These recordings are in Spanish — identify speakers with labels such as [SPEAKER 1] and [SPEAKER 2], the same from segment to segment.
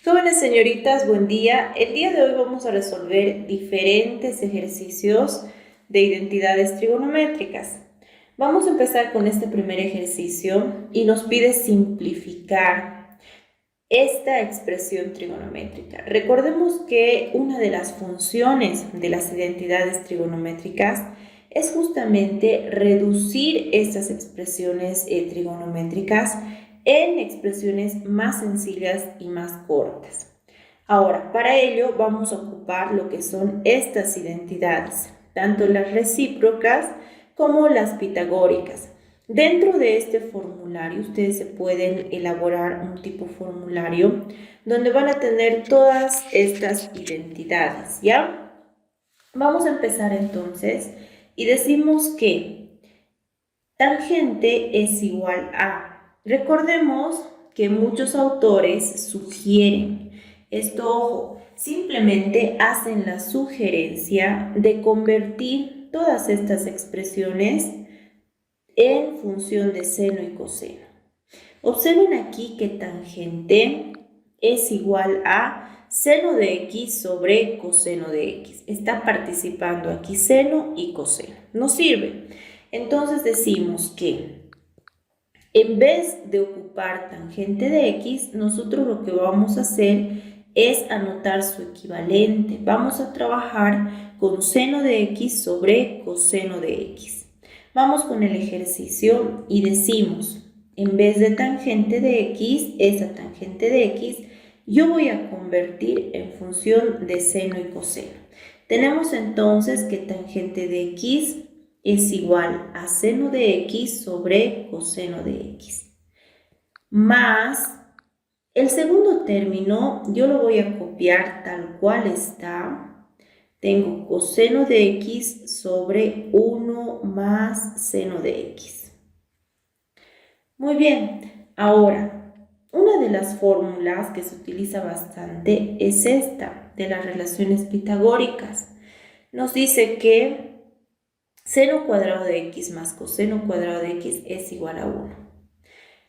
[SPEAKER 1] Jóvenes señoritas, buen día. El día de hoy vamos a resolver diferentes ejercicios de identidades trigonométricas. Vamos a empezar con este primer ejercicio y nos pide simplificar esta expresión trigonométrica. Recordemos que una de las funciones de las identidades trigonométricas es justamente reducir estas expresiones trigonométricas en expresiones más sencillas y más cortas. Ahora, para ello vamos a ocupar lo que son estas identidades, tanto las recíprocas como las pitagóricas. Dentro de este formulario ustedes se pueden elaborar un tipo formulario donde van a tener todas estas identidades, ¿ya? Vamos a empezar entonces y decimos que tangente es igual a. Recordemos que muchos autores sugieren, esto ojo, simplemente hacen la sugerencia de convertir todas estas expresiones en función de seno y coseno. Observen aquí que tangente es igual a seno de x sobre coseno de x. Está participando aquí seno y coseno. Nos sirve. Entonces decimos que en vez de ocupar tangente de x, nosotros lo que vamos a hacer es anotar su equivalente. Vamos a trabajar con seno de x sobre coseno de x. Vamos con el ejercicio y decimos, en vez de tangente de x, esa tangente de x, yo voy a convertir en función de seno y coseno. Tenemos entonces que tangente de x es igual a seno de x sobre coseno de x. Más el segundo término, yo lo voy a copiar tal cual está. Tengo coseno de x sobre 1 más seno de x. Muy bien, ahora, una de las fórmulas que se utiliza bastante es esta, de las relaciones pitagóricas. Nos dice que seno cuadrado de x más coseno cuadrado de x es igual a 1.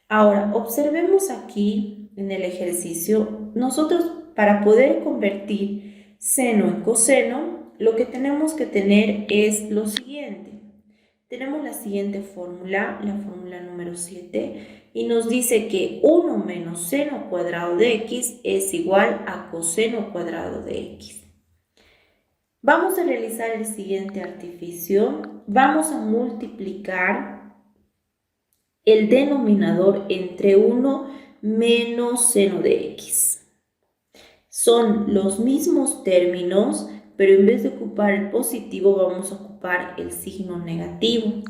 [SPEAKER 1] Ahora, observemos aquí en el ejercicio, nosotros para poder convertir seno en coseno, lo que tenemos que tener es lo siguiente. Tenemos la siguiente fórmula, la fórmula número 7, y nos dice que 1 menos seno cuadrado de x es igual a coseno cuadrado de x. Vamos a realizar el siguiente artificio. Vamos a multiplicar el denominador entre 1 menos seno de x. Son los mismos términos, pero en vez de ocupar el positivo vamos a ocupar el signo negativo.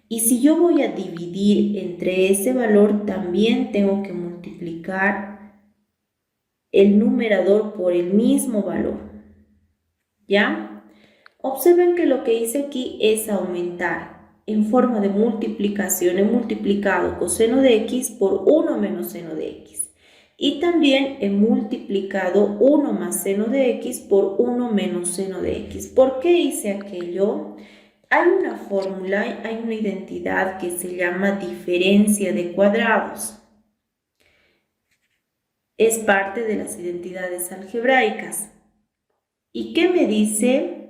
[SPEAKER 1] Y si yo voy a dividir entre ese valor, también tengo que multiplicar el numerador por el mismo valor. ¿Ya? Observen que lo que hice aquí es aumentar en forma de multiplicación. He multiplicado coseno de x por 1 menos seno de x. Y también he multiplicado 1 más seno de x por 1 menos seno de x. ¿Por qué hice aquello? Hay una fórmula, hay una identidad que se llama diferencia de cuadrados. Es parte de las identidades algebraicas. ¿Y qué me dice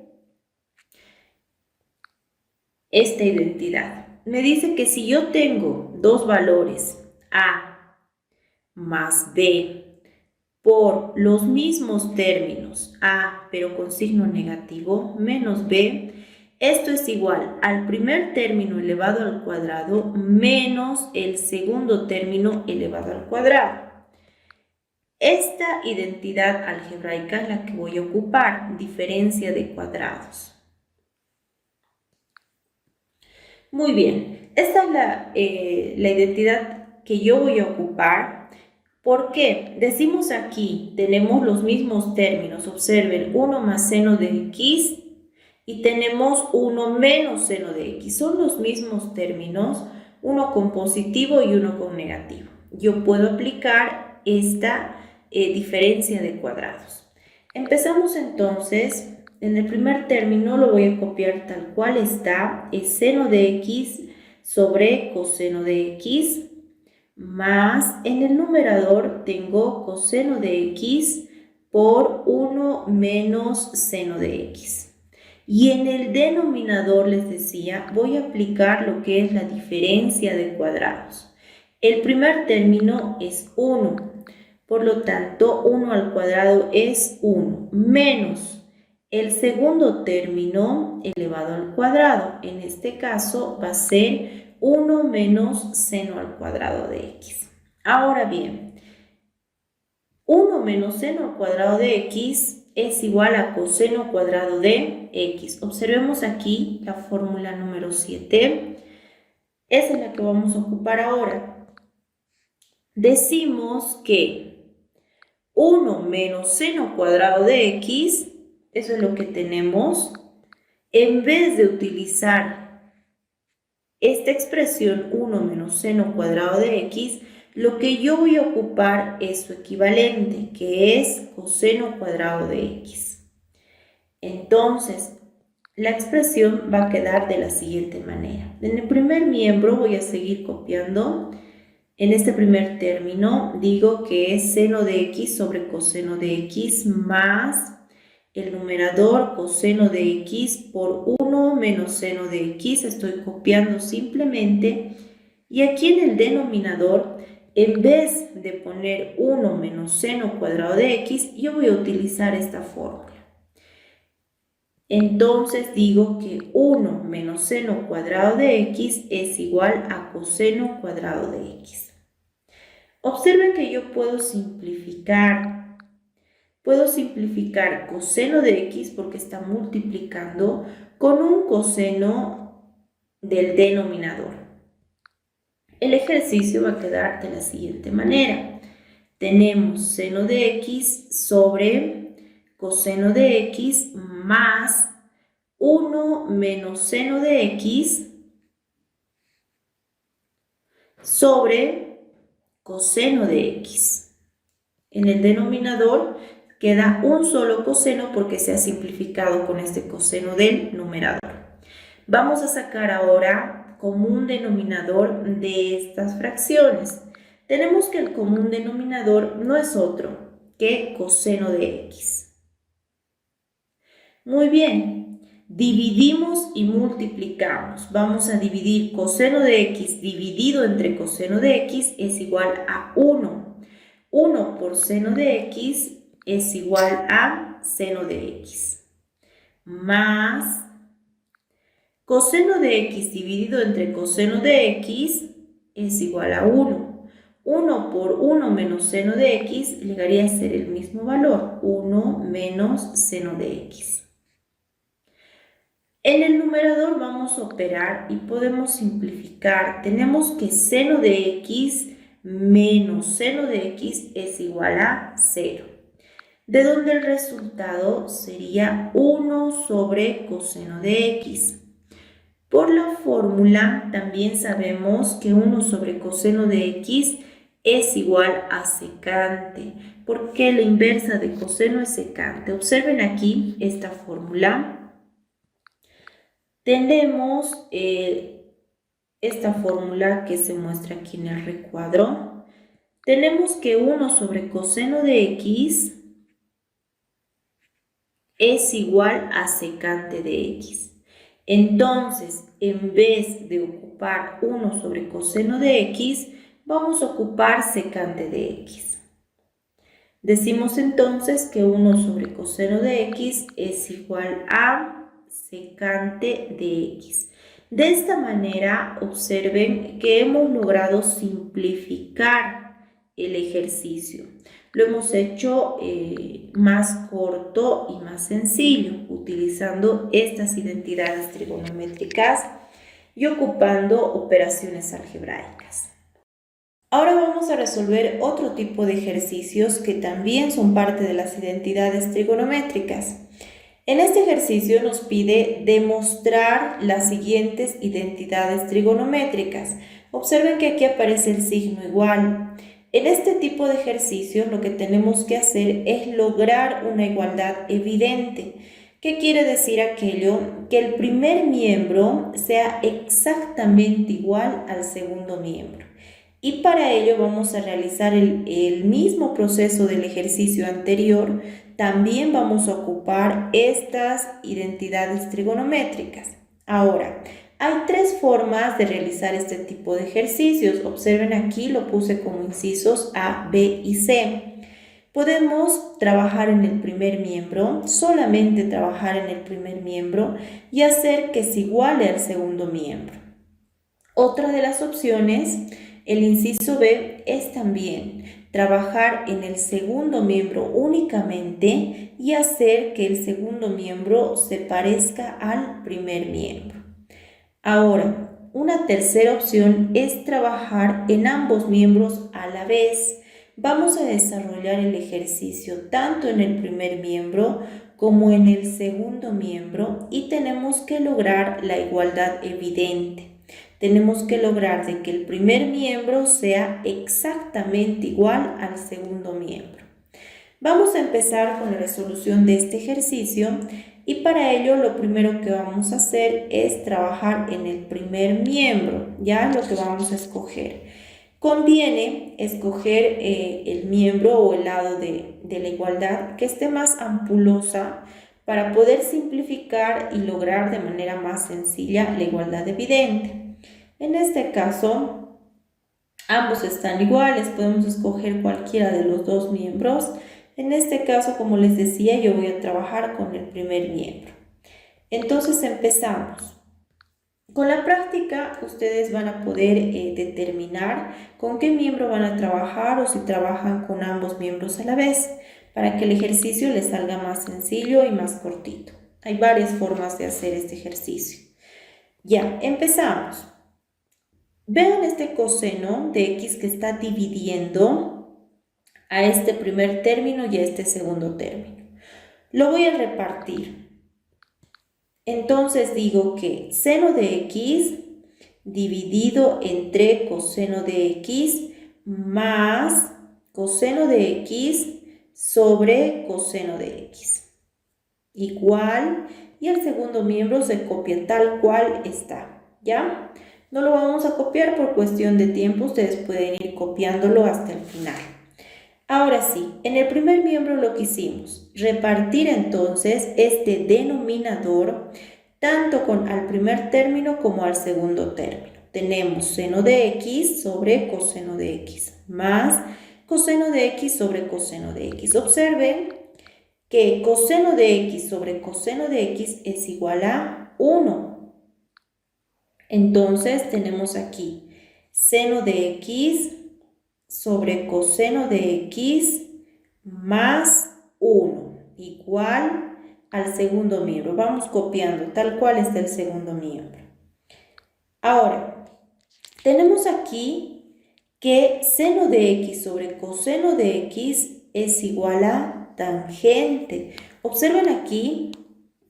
[SPEAKER 1] esta identidad? Me dice que si yo tengo dos valores, a más b, por los mismos términos, a pero con signo negativo, menos b, esto es igual al primer término elevado al cuadrado menos el segundo término elevado al cuadrado. Esta identidad algebraica es la que voy a ocupar, diferencia de cuadrados. Muy bien, esta es la identidad que yo voy a ocupar. ¿Por qué? Decimos aquí, tenemos los mismos términos. Observen, 1 más seno de x y tenemos 1 menos seno de x. Son los mismos términos, uno con positivo y uno con negativo. Yo puedo aplicar esta diferencia de cuadrados. Empezamos entonces. En el primer término lo voy a copiar tal cual está, es seno de x sobre coseno de x más en el numerador tengo coseno de x por 1 menos seno de x. Y en el denominador, les decía, voy a aplicar lo que es la diferencia de cuadrados. El primer término es 1, por lo tanto 1 al cuadrado es 1, menos el segundo término elevado al cuadrado. En este caso va a ser 1 menos seno al cuadrado de x. Ahora bien, 1 menos seno al cuadrado de x es igual a coseno cuadrado de x. Observemos aquí la fórmula número 7. Esa es la que vamos a ocupar ahora. Decimos que 1 menos seno cuadrado de x, eso es lo que tenemos. En vez de utilizar esta expresión 1 menos seno cuadrado de x, lo que yo voy a ocupar es su equivalente, que es coseno cuadrado de x. Entonces, la expresión va a quedar de la siguiente manera. En el primer miembro voy a seguir copiando. En este primer término digo que es seno de x sobre coseno de x más el numerador coseno de x por 1 menos seno de x. Estoy copiando simplemente. Y aquí en el denominador, en vez de poner 1 menos seno cuadrado de x, yo voy a utilizar esta fórmula. Entonces digo que 1 menos seno cuadrado de x es igual a coseno cuadrado de x. Observen que yo puedo simplificar. Puedo simplificar coseno de x porque está multiplicando con un coseno del denominador. El ejercicio va a quedar de la siguiente manera. Tenemos seno de x sobre coseno de x más 1 menos seno de x sobre coseno de x. En el denominador queda un solo coseno porque se ha simplificado con este coseno del numerador. Vamos a sacar ahora común denominador de estas fracciones. Tenemos que el común denominador no es otro que coseno de x. Muy bien, dividimos y multiplicamos. Vamos a dividir coseno de x dividido entre coseno de x es igual a 1. 1 por seno de x es igual a seno de x. Más coseno de x dividido entre coseno de x es igual a 1. 1 por 1 menos seno de x llegaría a ser el mismo valor, 1 menos seno de x. En el numerador vamos a operar y podemos simplificar. Tenemos que seno de x menos seno de x es igual a 0. De donde el resultado sería 1 sobre coseno de x. Por la fórmula también sabemos que 1 sobre coseno de x es igual a secante, porque la inversa de coseno es secante. Observen aquí esta fórmula. Tenemos esta fórmula que se muestra aquí en el recuadro. Tenemos que 1 sobre coseno de x es igual a secante de x. Entonces, en vez de ocupar 1 sobre coseno de x, vamos a ocupar secante de x. Decimos entonces que 1 sobre coseno de x es igual a secante de x. De esta manera, observen que hemos logrado simplificar el ejercicio. Lo hemos hecho más corto y más sencillo, utilizando estas identidades trigonométricas y ocupando operaciones algebraicas. Ahora vamos a resolver otro tipo de ejercicios que también son parte de las identidades trigonométricas. En este ejercicio nos pide demostrar las siguientes identidades trigonométricas. Observen que aquí aparece el signo igual. En este tipo de ejercicio lo que tenemos que hacer es lograr una igualdad evidente. ¿Qué quiere decir aquello? Que el primer miembro sea exactamente igual al segundo miembro. Y para ello vamos a realizar el mismo proceso del ejercicio anterior. También vamos a ocupar estas identidades trigonométricas. Ahora, hay tres formas de realizar este tipo de ejercicios. Observen aquí, lo puse como incisos A, B y C. Podemos trabajar en el primer miembro, solamente trabajar en el primer miembro y hacer que se iguale al segundo miembro. Otra de las opciones, el inciso B, es también trabajar en el segundo miembro únicamente y hacer que el segundo miembro se parezca al primer miembro. Ahora, una tercera opción es trabajar en ambos miembros a la vez. Vamos a desarrollar el ejercicio tanto en el primer miembro como en el segundo miembro y tenemos que lograr la igualdad evidente. Tenemos que lograr de que el primer miembro sea exactamente igual al segundo miembro. Vamos a empezar con la resolución de este ejercicio y para ello lo primero que vamos a hacer es trabajar en el primer miembro, ya lo que vamos a escoger. Conviene escoger el miembro o el lado de la igualdad que esté más ampulosa para poder simplificar y lograr de manera más sencilla la igualdad evidente. En este caso, ambos están iguales, podemos escoger cualquiera de los dos miembros. En este caso, como les decía, yo voy a trabajar con el primer miembro. Entonces empezamos. Con la práctica, ustedes van a poder determinar con qué miembro van a trabajar o si trabajan con ambos miembros a la vez, para que el ejercicio les salga más sencillo y más cortito. Hay varias formas de hacer este ejercicio. Ya, empezamos. Vean este coseno de x que está dividiendo a este primer término y a este segundo término. Lo voy a repartir. Entonces digo que seno de x dividido entre coseno de x más coseno de x sobre coseno de x. Igual, y el segundo miembro se copia tal cual está, ¿ya? No lo vamos a copiar por cuestión de tiempo, ustedes pueden ir copiándolo hasta el final. Ahora sí, en el primer miembro lo que hicimos, repartir entonces este denominador tanto al primer término como al segundo término. Tenemos seno de x sobre coseno de x más coseno de x sobre coseno de x. Observen que coseno de x sobre coseno de x es igual a 1. Entonces tenemos aquí seno de x sobre coseno de x más 1 igual al segundo miembro. Vamos copiando tal cual está el segundo miembro. Ahora, tenemos aquí que seno de x sobre coseno de x es igual a tangente. Observen aquí,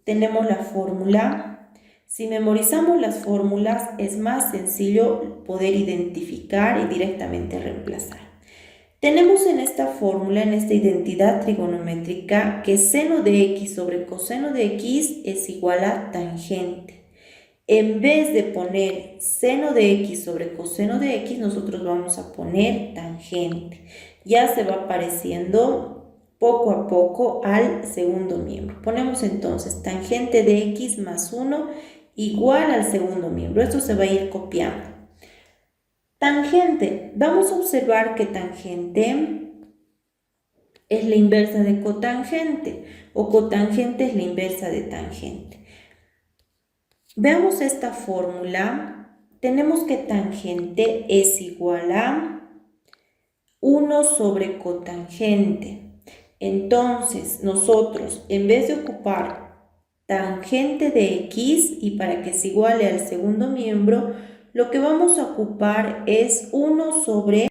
[SPEAKER 1] tenemos la fórmula. Si memorizamos las fórmulas, es más sencillo poder identificar y directamente reemplazar. Tenemos en esta fórmula, en esta identidad trigonométrica, que seno de x sobre coseno de x es igual a tangente. En vez de poner seno de x sobre coseno de x, nosotros vamos a poner tangente. Ya se va pareciendo poco a poco al segundo miembro. Ponemos entonces tangente de x más 1 igual al segundo miembro. Esto se va a ir copiando. Tangente. Vamos a observar que tangente es la inversa de cotangente o cotangente es la inversa de tangente. Veamos esta fórmula. Tenemos que tangente es igual a 1 sobre cotangente. Entonces, nosotros, en vez de ocupar tangente de x y para que se iguale al segundo miembro, lo que vamos a ocupar es 1 sobre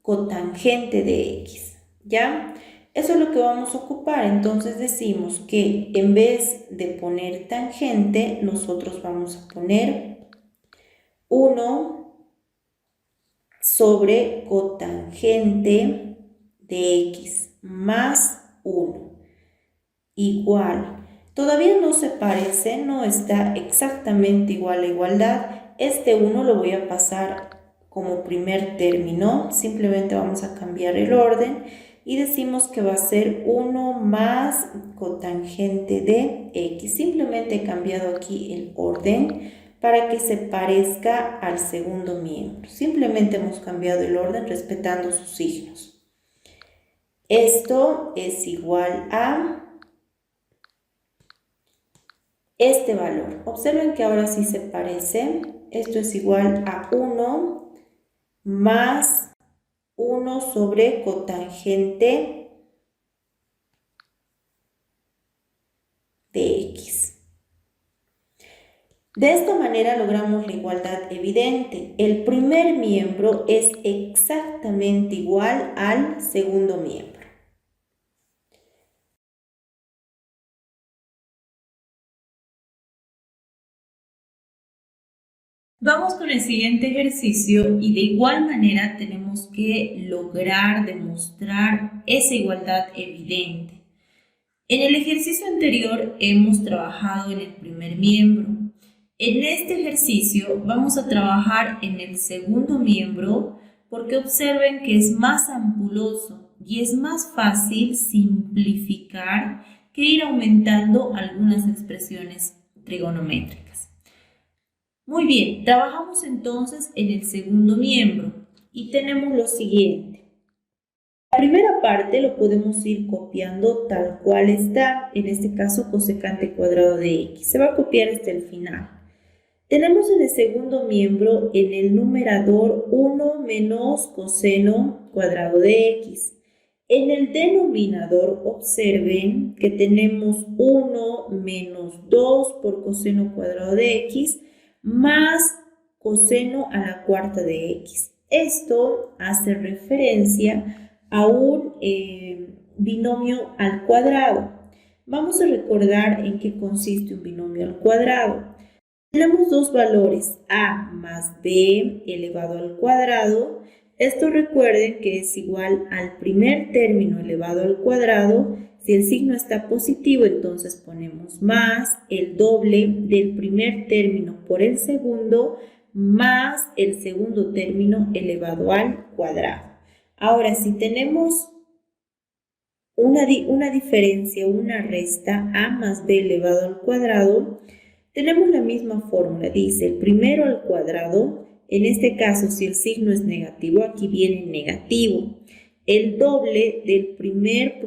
[SPEAKER 1] cotangente de x, ¿ya? Eso es lo que vamos a ocupar. Entonces decimos que en vez de poner tangente, nosotros vamos a poner 1 sobre cotangente de x más 1 igual. Todavía no se parece, no está exactamente igual a igualdad. Este 1 lo voy a pasar como primer término, simplemente vamos a cambiar el orden y decimos que va a ser 1 más cotangente de x. Simplemente he cambiado aquí el orden para que se parezca al segundo miembro. Simplemente hemos cambiado el orden respetando sus signos. Esto es igual a este valor. Observen que ahora sí se parece. Esto es igual a 1 más 1 sobre cotangente de x. De esta manera logramos la igualdad evidente. El primer miembro es exactamente igual al segundo miembro. Vamos con el siguiente ejercicio y de igual manera tenemos que lograr demostrar esa igualdad evidente. En el ejercicio anterior hemos trabajado en el primer miembro. En este ejercicio vamos a trabajar en el segundo miembro porque observen que es más ampuloso y es más fácil simplificar que ir aumentando algunas expresiones trigonométricas. Muy bien, trabajamos entonces en el segundo miembro y tenemos lo siguiente. La primera parte lo podemos ir copiando tal cual está, en este caso cosecante cuadrado de x. Se va a copiar hasta el final. Tenemos en el segundo miembro, en el numerador, 1 menos coseno cuadrado de x. En el denominador, observen que tenemos 1 menos 2 por coseno cuadrado de x más coseno a la cuarta de x. Esto hace referencia a un binomio al cuadrado. Vamos a recordar en qué consiste un binomio al cuadrado. Tenemos dos valores, a más b elevado al cuadrado. Esto recuerden que es igual al primer término elevado al cuadrado. Si el signo está positivo, entonces ponemos más el doble del primer término por el segundo, más el segundo término elevado al cuadrado. Ahora, si tenemos una diferencia, una resta, a más b elevado al cuadrado, tenemos la misma fórmula, dice el primero al cuadrado, en este caso si el signo es negativo, aquí viene negativo. El doble del primero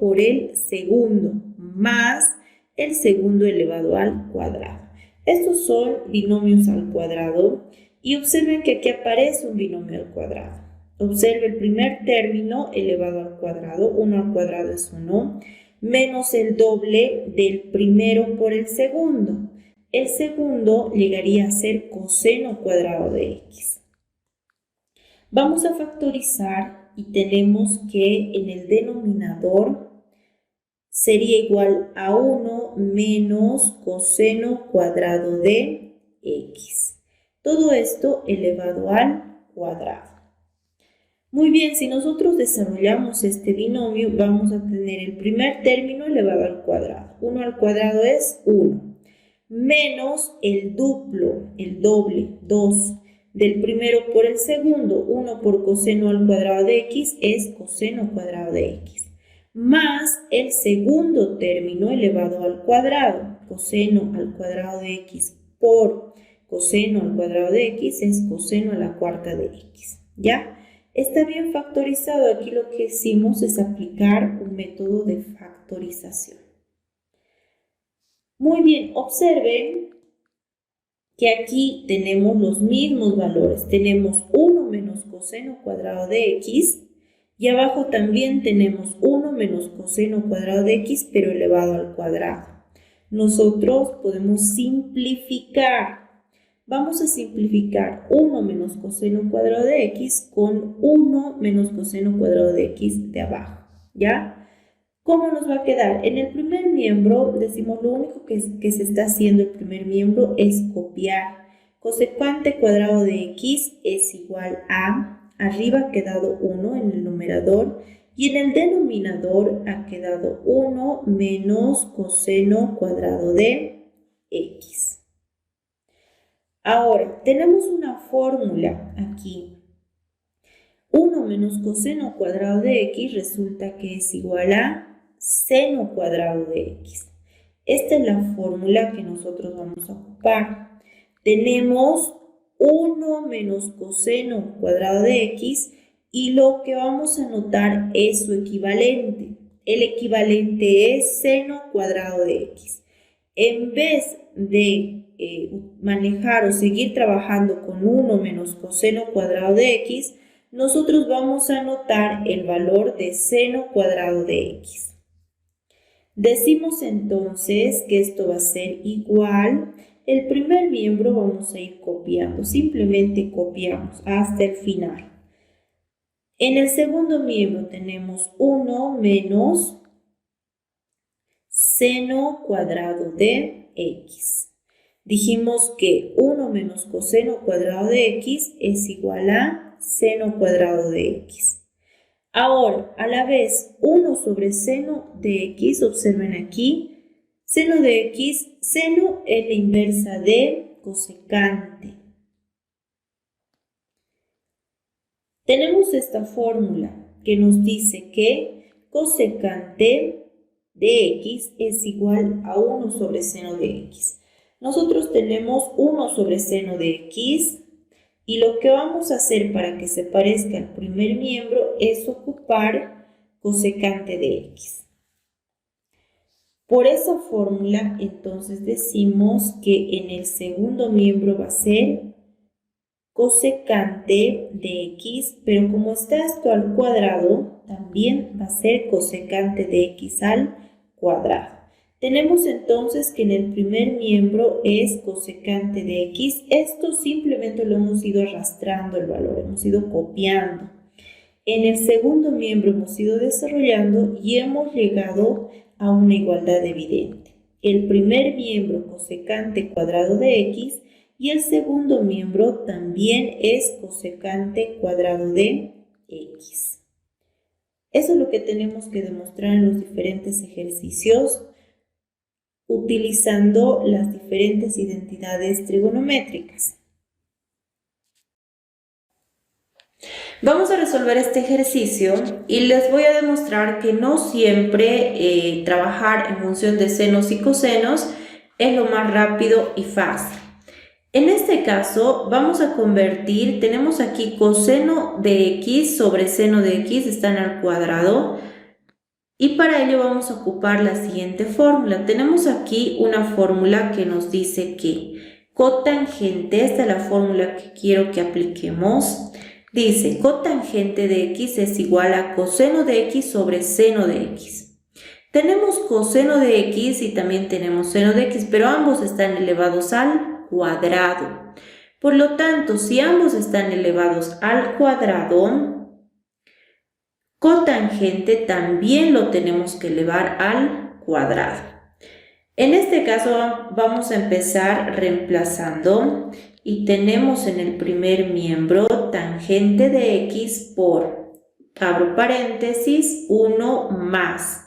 [SPEAKER 1] por el segundo, más el segundo elevado al cuadrado. Estos son binomios al cuadrado y observen que aquí aparece un binomio al cuadrado. Observe el primer término elevado al cuadrado, 1 al cuadrado es 1, menos el doble del primero por el segundo. El segundo llegaría a ser coseno cuadrado de x. Vamos a factorizar y tenemos que en el denominador sería igual a 1 menos coseno cuadrado de x. Todo esto elevado al cuadrado. Muy bien, si nosotros desarrollamos este binomio, vamos a tener el primer término elevado al cuadrado. 1 al cuadrado es 1, menos el doble, 2, del primero por el segundo. 1 por coseno al cuadrado de x es coseno cuadrado de x, más el segundo término elevado al cuadrado. Coseno al cuadrado de x por coseno al cuadrado de x es coseno a la cuarta de x, ¿ya? Está bien factorizado. Aquí lo que hicimos es aplicar un método de factorización. Muy bien, observen que aquí tenemos los mismos valores. Tenemos 1 menos coseno cuadrado de x y abajo también tenemos 1 menos coseno cuadrado de x, pero elevado al cuadrado. Nosotros podemos simplificar. Vamos a simplificar 1 menos coseno cuadrado de x con 1 menos coseno cuadrado de x de abajo, ¿ya? ¿Cómo nos va a quedar? En el primer miembro, decimos lo único que se está haciendo el primer miembro es copiar. Cosecante cuadrado de x es igual a, arriba ha quedado 1 en el numerador y en el denominador ha quedado 1 menos coseno cuadrado de x. Ahora, tenemos una fórmula aquí. 1 menos coseno cuadrado de x resulta que es igual a seno cuadrado de x. Esta es la fórmula que nosotros vamos a ocupar. Tenemos 1 menos coseno cuadrado de x y lo que vamos a notar es su equivalente. El equivalente es seno cuadrado de x. En vez de manejar o seguir trabajando con 1 menos coseno cuadrado de x, nosotros vamos a anotar el valor de seno cuadrado de x. Decimos entonces que esto va a ser igual. El primer miembro vamos a ir copiando, simplemente copiamos hasta el final. En el segundo miembro tenemos 1 menos seno cuadrado de x. Dijimos que 1 menos coseno cuadrado de x es igual a seno cuadrado de x. Ahora, a la vez, 1 sobre seno de x, observen aquí, seno de x, seno es la inversa de cosecante. Tenemos esta fórmula que nos dice que cosecante de x es igual a 1 sobre seno de x. Nosotros tenemos 1 sobre seno de x y lo que vamos a hacer para que se parezca al primer miembro es ocupar cosecante de x. Por esa fórmula, entonces decimos que en el segundo miembro va a ser cosecante de x, pero como está esto al cuadrado, también va a ser cosecante de x al cuadrado. Tenemos entonces que en el primer miembro es cosecante de x. Esto simplemente lo hemos ido arrastrando el valor, hemos ido copiando. En el segundo miembro hemos ido desarrollando y hemos llegado a una igualdad evidente. El primer miembro cosecante cuadrado de x y el segundo miembro también es cosecante cuadrado de x. Eso es lo que tenemos que demostrar en los diferentes ejercicios utilizando las diferentes identidades trigonométricas. Vamos a resolver este ejercicio y les voy a demostrar que no siempre trabajar en función de senos y cosenos es lo más rápido y fácil. En este caso vamos a convertir, tenemos aquí coseno de x sobre seno de x están al cuadrado. Y para ello vamos a ocupar la siguiente fórmula. Tenemos aquí una fórmula que nos dice que cotangente, esta es la fórmula que quiero que apliquemos, dice cotangente de x es igual a coseno de x sobre seno de x. Tenemos coseno de x y también tenemos seno de x, pero ambos están elevados al cuadrado. Por lo tanto, si ambos están elevados al cuadrado, cotangente también lo tenemos que elevar al cuadrado. En este caso vamos a empezar reemplazando y tenemos en el primer miembro tangente de x por, abro paréntesis, 1 más.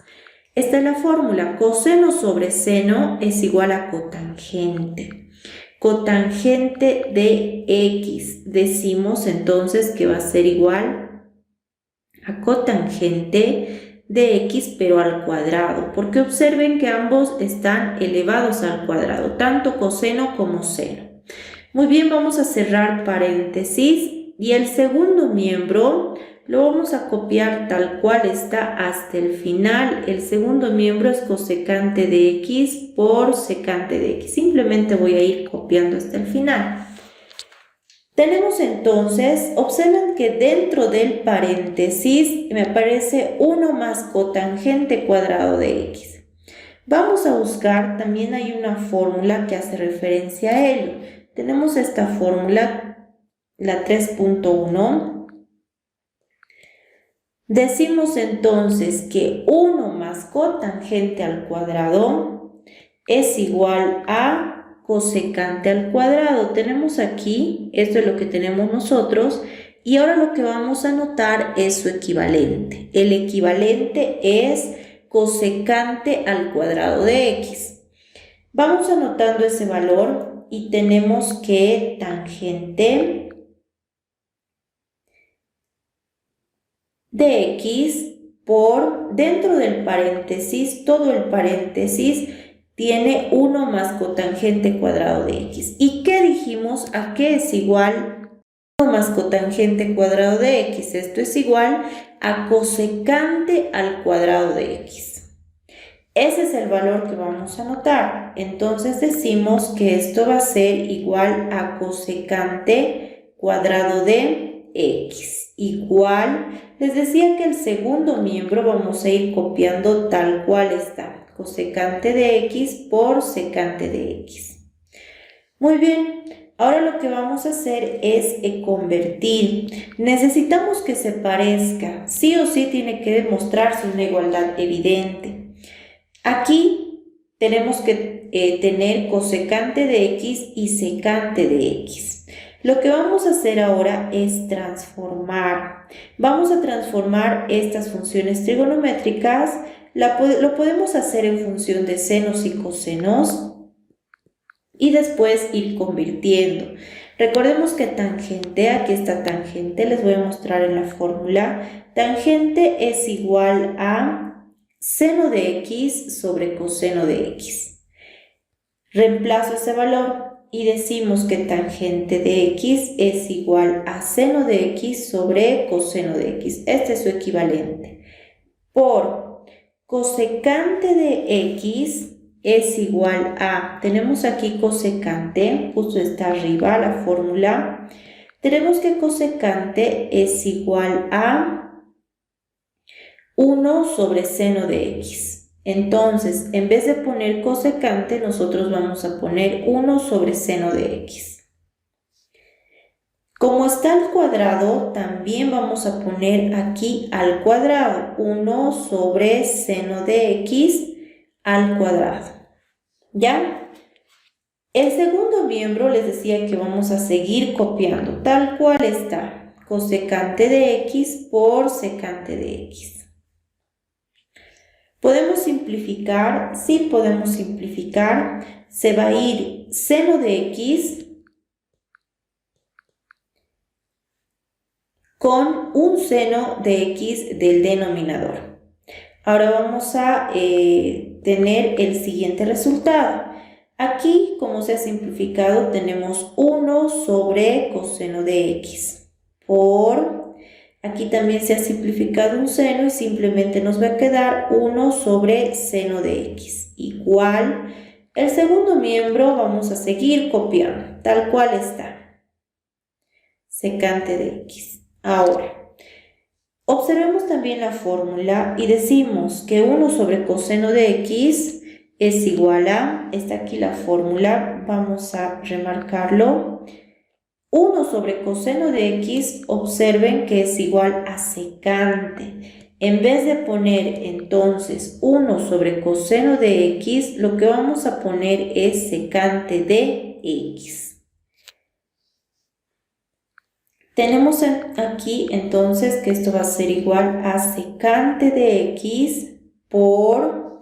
[SPEAKER 1] Esta es la fórmula, coseno sobre seno es igual a cotangente. Cotangente de x, decimos entonces que va a ser igual a cotangente de x pero al cuadrado, porque observen que ambos están elevados al cuadrado, tanto coseno como seno. Muy bien, vamos a cerrar paréntesis y el segundo miembro lo vamos a copiar tal cual está hasta el final. El segundo miembro es cosecante de x por secante de x. Simplemente voy a ir copiando hasta el final. Tenemos entonces, observen que dentro del paréntesis me aparece 1 más cotangente cuadrado de x. Vamos a buscar, también hay una fórmula que hace referencia a ello. Tenemos esta fórmula, la 3.1. Decimos entonces que 1 más cotangente al cuadrado es igual a cosecante al cuadrado. Tenemos aquí, esto es lo que tenemos nosotros, y ahora lo que vamos a anotar es su equivalente. El equivalente es cosecante al cuadrado de x. Vamos anotando ese valor y tenemos que tangente de x por, dentro del paréntesis, todo el paréntesis tiene 1 más cotangente cuadrado de x. ¿Y qué dijimos? ¿A qué es igual 1 más cotangente cuadrado de x? Esto es igual a cosecante al cuadrado de x. Ese es el valor que vamos a anotar. Entonces decimos que esto va a ser igual a cosecante cuadrado de x. Igual, les decía que el segundo miembro vamos a ir copiando tal cual está. Cosecante de x por secante de x. Muy bien, ahora lo que vamos a hacer es convertir. Necesitamos que se parezca. Sí o sí tiene que demostrarse una igualdad evidente. Aquí tenemos que tener cosecante de x y secante de x. Lo que vamos a hacer ahora es transformar. Vamos a transformar estas funciones trigonométricas. Lo podemos hacer en función de senos y cosenos y después ir convirtiendo. Recordemos que tangente, aquí está tangente, les voy a mostrar en la fórmula. Tangente es igual a seno de x sobre coseno de x. Reemplazo ese valor y decimos que tangente de x es igual a seno de x sobre coseno de x. Este es su equivalente. Por cosecante de x es igual a, tenemos aquí cosecante, justo está arriba la fórmula. Tenemos que cosecante es igual a 1 sobre seno de x. Entonces, en vez de poner cosecante, nosotros vamos a poner 1 sobre seno de x. Como está al cuadrado, también vamos a poner aquí al cuadrado 1 sobre seno de x al cuadrado. ¿Ya? El segundo miembro les decía que vamos a seguir copiando, tal cual está. Cosecante de x por secante de x. ¿Podemos simplificar? Sí, podemos simplificar. Se va a ir seno de x con un seno de x del denominador. Ahora vamos a tener el siguiente resultado. Aquí, como se ha simplificado, tenemos 1 sobre coseno de x por... Aquí también se ha simplificado un seno y simplemente nos va a quedar 1 sobre seno de x. Igual, el segundo miembro vamos a seguir copiando, tal cual está. Secante de x. Ahora, observemos también la fórmula y decimos que 1 sobre coseno de x es igual a, está aquí la fórmula, vamos a remarcarlo. 1 sobre coseno de x, observen que es igual a secante. En vez de poner entonces 1 sobre coseno de x, lo que vamos a poner es secante de x. Tenemos aquí entonces que esto va a ser igual a secante de x por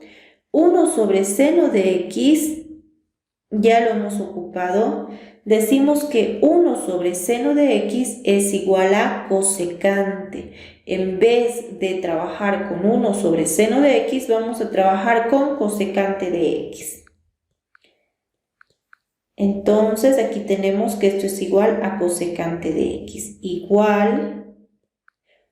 [SPEAKER 1] 1 sobre seno de x, ya lo hemos ocupado. Decimos que 1 sobre seno de x es igual a cosecante. En vez de trabajar con 1 sobre seno de x, vamos a trabajar con cosecante de x. Entonces, aquí tenemos que esto es igual a cosecante de x. Igual,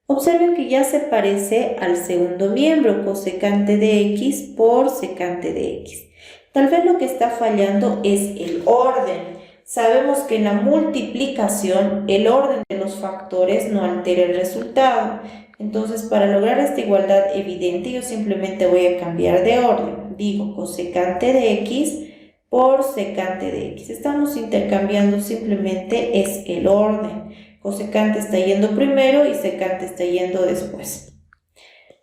[SPEAKER 1] observen que ya se parece al segundo miembro, cosecante de x por secante de x. Tal vez lo que está fallando es el orden. Sabemos que en la multiplicación el orden de los factores no altera el resultado. Entonces, para lograr esta igualdad evidente, yo simplemente voy a cambiar de orden. Digo cosecante de x por secante de x. Estamos intercambiando simplemente es el orden. Cosecante está yendo primero y secante está yendo después.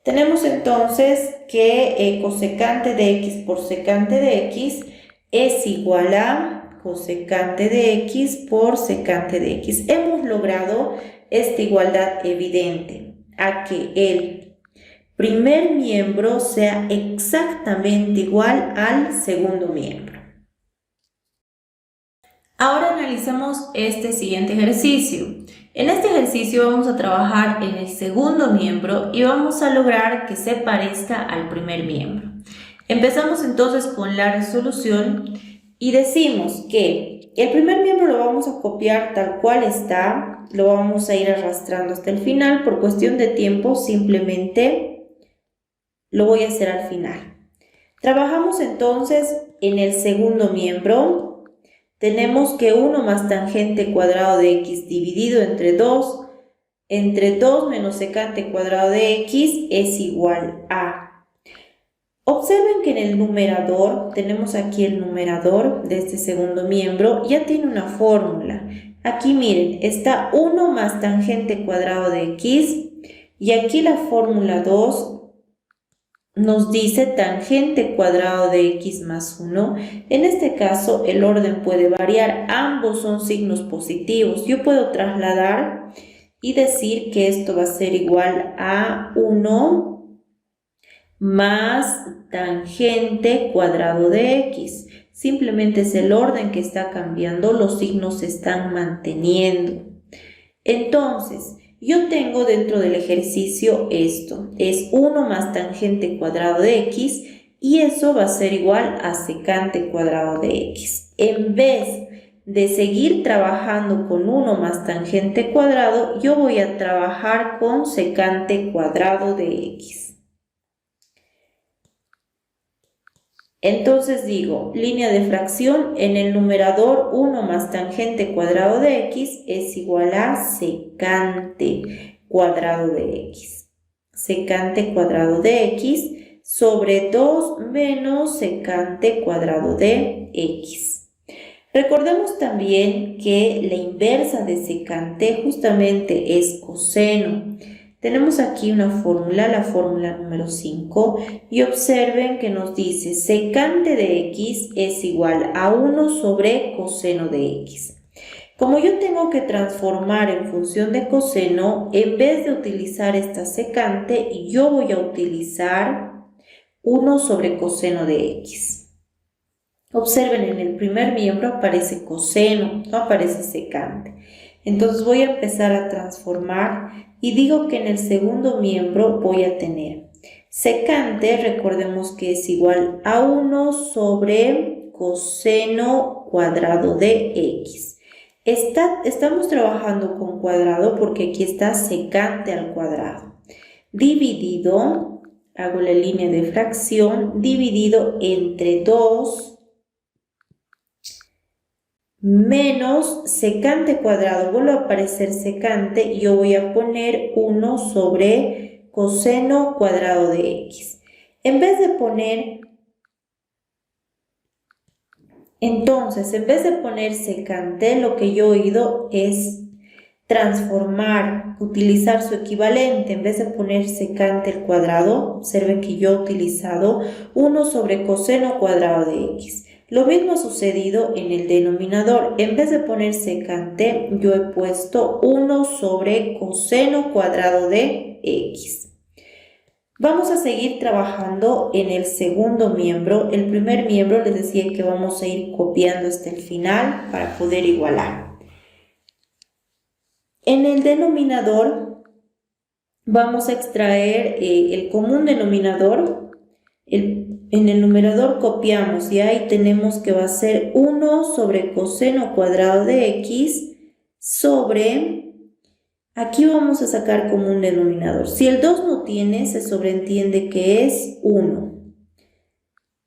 [SPEAKER 1] Tenemos entonces que cosecante de x por secante de x es igual a cosecante de x por secante de x. Hemos logrado esta igualdad evidente, a que el primer miembro sea exactamente igual al segundo miembro. Ahora analicemos este siguiente ejercicio. En este ejercicio vamos a trabajar en el segundo miembro y vamos a lograr que se parezca al primer miembro. Empezamos entonces con la resolución y decimos que el primer miembro lo vamos a copiar tal cual está, lo vamos a ir arrastrando hasta el final. Por cuestión de tiempo simplemente lo voy a hacer al final. Trabajamos entonces en el segundo miembro. Tenemos que 1 más tangente cuadrado de x dividido entre 2 menos secante cuadrado de x es igual a. Observen que en el numerador, tenemos aquí el numerador de este segundo miembro, ya tiene una fórmula. Aquí miren, está 1 más tangente cuadrado de x y aquí la fórmula 2 nos dice tangente cuadrado de x más 1. En este caso el orden puede variar, ambos son signos positivos. Yo puedo trasladar y decir que esto va a ser igual a 1 más tangente cuadrado de x. Simplemente es el orden que está cambiando, los signos se están manteniendo. Entonces, yo tengo dentro del ejercicio esto, es 1 más tangente cuadrado de x y eso va a ser igual a secante cuadrado de x. En vez de seguir trabajando con 1 más tangente cuadrado, yo voy a trabajar con secante cuadrado de x. Entonces digo, línea de fracción, en el numerador 1 más tangente cuadrado de x es igual a secante cuadrado de x. Secante cuadrado de x sobre 2 menos secante cuadrado de x. Recordemos también que la inversa de secante justamente es coseno. Tenemos aquí una fórmula, la fórmula número 5, y observen que nos dice secante de x es igual a 1 sobre coseno de x. Como yo tengo que transformar en función de coseno, en vez de utilizar esta secante, yo voy a utilizar 1 sobre coseno de x. Observen, en el primer miembro aparece coseno, no aparece secante. Entonces voy a empezar a transformar y digo que en el segundo miembro voy a tener secante, recordemos que es igual a 1 sobre coseno cuadrado de x. Estamos trabajando con cuadrado porque aquí está secante al cuadrado. Dividido, hago la línea de fracción, dividido entre 2 menos secante cuadrado, vuelve a aparecer secante, yo voy a poner 1 sobre coseno cuadrado de x. En vez de poner, entonces, en vez de poner secante, lo que yo he oído es transformar, utilizar su equivalente. En vez de poner secante al cuadrado, observen que yo he utilizado 1 sobre coseno cuadrado de x. Lo mismo ha sucedido en el denominador. En vez de poner secante, yo he puesto 1 sobre coseno cuadrado de x. Vamos a seguir trabajando en el segundo miembro. El primer miembro les decía que vamos a ir copiando hasta el final para poder igualar. En el denominador vamos a extraer el común denominador. En el numerador copiamos y ahí tenemos que va a ser 1 sobre coseno cuadrado de x sobre, aquí vamos a sacar común denominador. Si el 2 no tiene, se sobreentiende que es 1.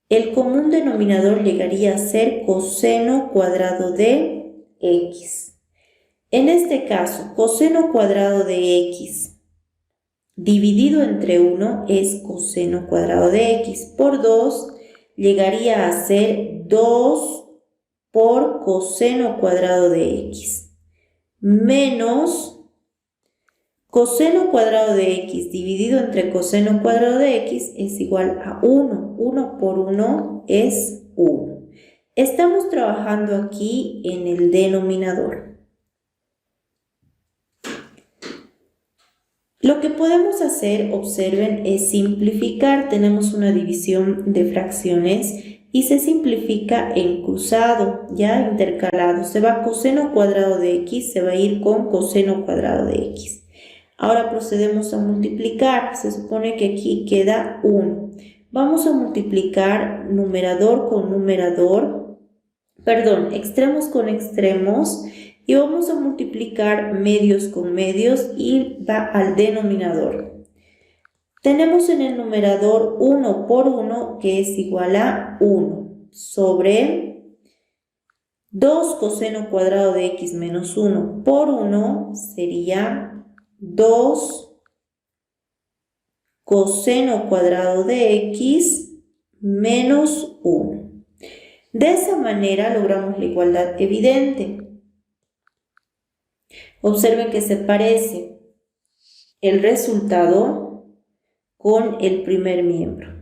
[SPEAKER 1] El común denominador llegaría a ser coseno cuadrado de x. En este caso, coseno cuadrado de x dividido entre 1 es coseno cuadrado de x por 2, llegaría a ser 2 por coseno cuadrado de x, menos coseno cuadrado de x dividido entre coseno cuadrado de x es igual a 1. 1 por 1 es 1. Estamos trabajando aquí en el denominador. Lo que podemos hacer, observen, es simplificar. Tenemos una división de fracciones y se simplifica en cruzado, ya intercalado. Se va coseno cuadrado de x, se va a ir con coseno cuadrado de x. Ahora procedemos a multiplicar. Se supone que aquí queda 1. Vamos a multiplicar numerador con numerador, perdón, extremos con extremos, y vamos a multiplicar medios con medios y va al denominador. Tenemos en el numerador 1 por 1, que es igual a 1, sobre 2 coseno cuadrado de x menos 1 por 1 sería 2 coseno cuadrado de x menos 1. De esa manera logramos la igualdad evidente. Observen que se parece el resultado con el primer miembro.